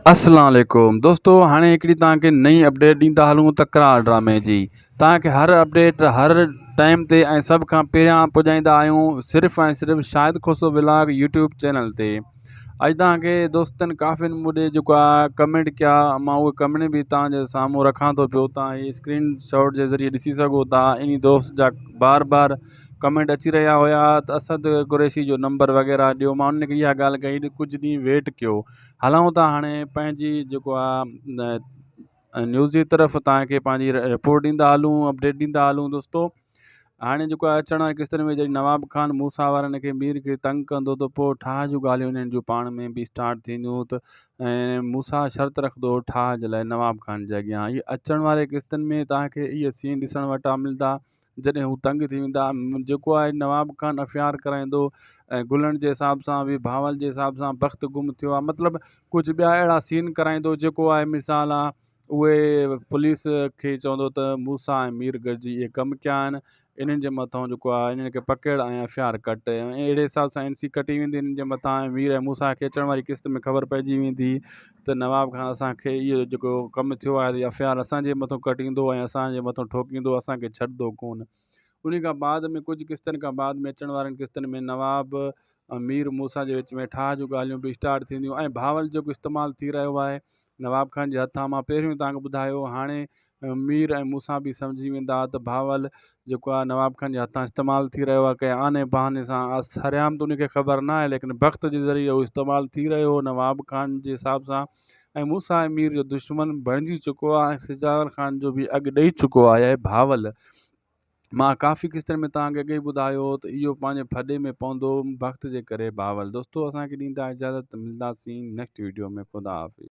अस्सलाम वालेकुम दोस्तों, हाणे हिकिड़ी तव्हांखे नई अपडेट ॾींदा हलूं तकरार ड्रामे जी। तव्हांखे हर अपडेट हर टाइम ते ऐं सभ खां पहिरियां पुॼाईंदा आहियूं सिर्फ़ु ऐं सिर्फ़ु शाहिद खोसो व्लॉग यूट्यूब चैनल ते। अॼु तव्हांखे दोस्तनि काफ़िनि मूंॾे जेको आहे कमेंट कया, मां उहे कमेंट बि तव्हांजे साम्हूं रखां थो पियो। तव्हां हीअ स्क्रीन शॉट जे ज़रिए ॾिसी सघो था। इन दोस्त जा बार बार कमेंट अची रहिया हुया त असद कुरैशी जो नंबर वग़ैरह ॾियो। मां उनखे इहा ॻाल्हि कई, कुझु ॾींहं वेट कयो। हलूं था हाणे पंहिंजी जेको आहे न्यूज़ जी तरफ़, तव्हांखे पंहिंजी रिपोर्ट ॾींदा हलूं, अपडेट ॾींदा हलूं दोस्तों। हाणे जेको आहे अचण वारे किस्तनि में जॾहिं नवाब खान मूसा वारनि खे मीर खे तंग कंदो त पोइ ठाह जूं ॻाल्हियूं इन्हनि जूं पाण में बि स्टार्ट थींदियूं त ऐं मूसा शर्त रखंदो ठाह जे लाइ नवाब खान जे अॻियां। इहे अचण वारे किस्तनि में तव्हांखे इहे सीन ॾिसण वटां मिलंदा जॾहिं हू तंग थी वेंदा। जेको आहे नवाब खान अफ़्यार कराईंदो ऐं गुलनि जे हिसाब सां बि भावल जे हिसाब सां वक़्त गुम थियो आहे। मतिलबु कुझु ॿिया अहिड़ा सीन कराईंदो जेको आहे मिसाल आहे उहे पुलिस खे चवंदो त मूसा ऐं मीर गॾिजी इहे कमु कया आहिनि, इन्हनि जे मथां जेको आहे इन्हनि खे पकड़ ऐं अफ़्यार कट, ऐं अहिड़े हिसाब सां NC कटी वेंदी इन्हनि जे मथां। ऐं मीर ऐं मूसा खे अचण वारी किस्त में ख़बर पइजी वेंदी त नवाब खान असांखे इहो जेको कमु थियो आहे अफ़्यार असांजे मथां कटींदो ऐं असांजे मथां ठोकींदो, असांखे छॾंदो कोन। उन खां बाद में कुझु किस्तनि खां बाद में अचण वारनि किस्तनि में नवाब मीर मूसा जे विच में ठाह जूं ॻाल्हियूं बि स्टार्ट थींदियूं ऐं भावल जेको इस्तेमालु थी रहियो आहे नवाब खान जे हथां। मां पहिरियों तव्हांखे ॿुधायो, हाणे मीर ऐं मूसा बि सम्झी वेंदा त भावल जेको आहे नवाब खान जे हथां इस्तेमालु थी रहियो आहे कंहिं आने बहाने सां। हरियाम त उनखे ख़बर न आहे, लेकिन वक़्त जे ज़रिए उहो इस्तेमालु थी रहियो हो नवाब खान जे हिसाब सां। ऐं मूसा ऐं मीर जो दुश्मन बणिजी चुको आहे, सिजावर खान जो बि अॻु ॾेई चुको आहे भावल। मां काफ़ी किस्तनि में तव्हांखे अॻे ॿुधायो त इहो पंहिंजे फॾे में पवंदो वक़्त जे करे भावल। दोस्तों असांखे ॾींदा इजाज़त, मिलंदासीं नेक्स्ट वीडियो में। ख़ुदा हाफ़िज़।